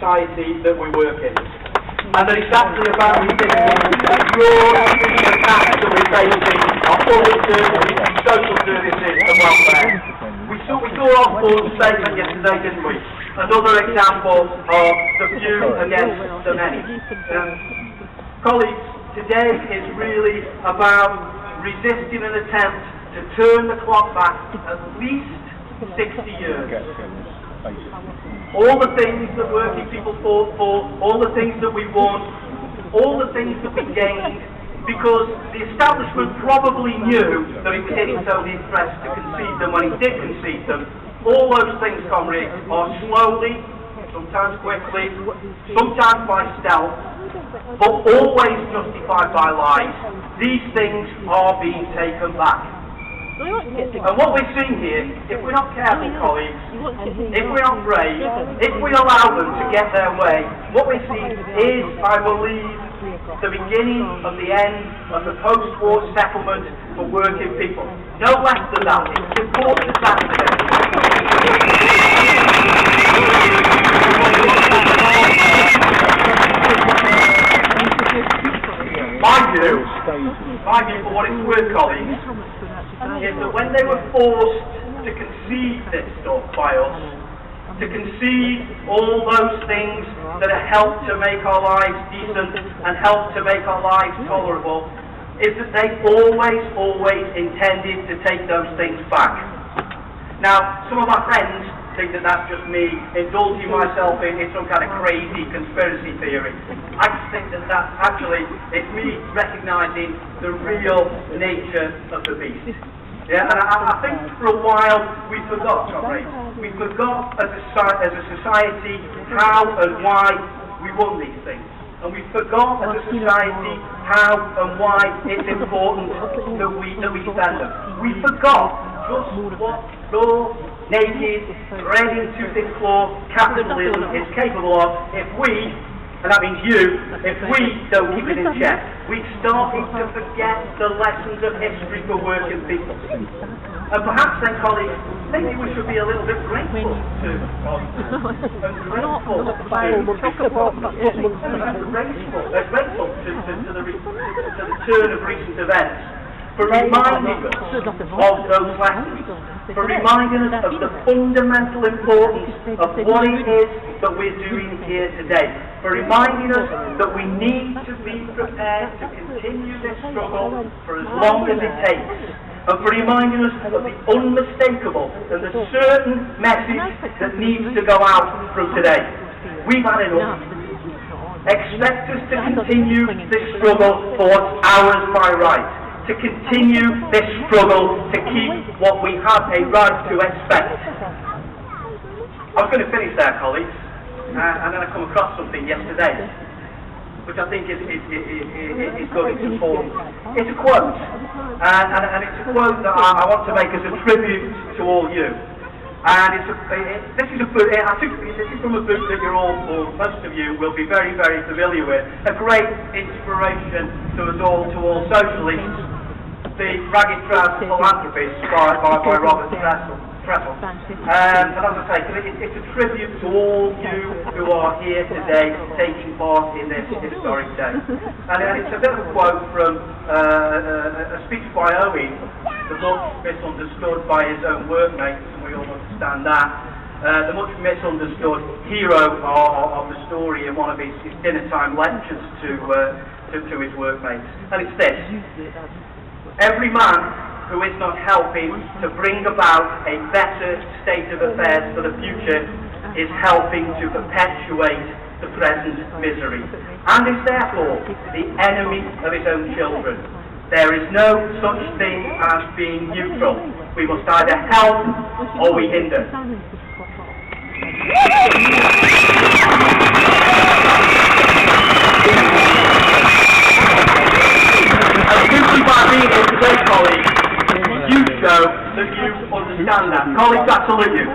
society that we work in. And that it's actually about resisting the fraud and attacks that we're facing on public services, social services and welfare. We saw Osborne's statement yesterday, didn't we? Another example of the few against the many. Colleagues, today is really about resisting an attempt to turn the clock back at least 60 years. All the things that working people fought for, all the things that we won, all the things that we gained, because the establishment probably knew that it was in its own interest to concede them when it did concede them. All those things, comrades, are slowly, sometimes quickly, sometimes by stealth, but always justified by lies. These things are being taken back. And what we're seeing here, if we're not careful, colleagues, if we're not brave, if we allow them to get their way, what we're seeing is, I believe, the beginning of the end of the post-war settlement for working people. No less than that. It's important that today. My view, for what it's worth, colleagues, is that when they were forced to concede this stuff by us, to concede all those things that have helped to make our lives decent and helped to make our lives tolerable, is that they always intended to take those things back. Now, some of my friends think that that's just me indulging myself in some kind of crazy conspiracy theory. I just think that actually it's me recognising the real nature of the beast. Yeah, and I think for a while we forgot, comrades. We forgot as a society how and why we won these things. And we forgot as a society how and why it's important that we defend them. We forgot just what raw, naked, threading tooth and claw capitalism is capable of if we, and that means you, if we don't keep it in check. We're starting to forget the lessons of history for working people. And perhaps then, colleagues, maybe we should be a little bit grateful to God. And grateful to the turn of recent events, for reminding us of those lessons, for reminding us of the fundamental importance of what it is that we're doing here today, for reminding us that we need to be prepared to continue this struggle for as long as it takes, and for reminding us of the unmistakable and the certain message that needs to go out from today. We've had enough. Expect us to continue this struggle for what's ours by right. To continue this struggle to keep what we have a right to expect. I was going to finish there, colleagues, and then I come across something yesterday, which I think is good, it's important. It's a quote, and it's a quote that I want to make as a tribute to all you. And this is from a book that you're all, or most of you, will be very, very familiar with. A great inspiration to us all, to all socialists, the Ragged Trouser Philanthropist by Robert Trestle. And as I say, it's a tribute to all you who are here today taking part in this historic day. And it's a bit of a quote from a speech by Owen, the much misunderstood by his own workmates, and we all understand that. The much misunderstood hero of the story in one of his dinner time lectures to his workmates. And it's this: every man who is not helping to bring about a better state of affairs for the future is helping to perpetuate the present misery, and is therefore the enemy of his own children. There is no such thing as being neutral. We must either help or we hinder. And simply by being here today, colleagues, you show that you understand that. Colleagues, I salute you.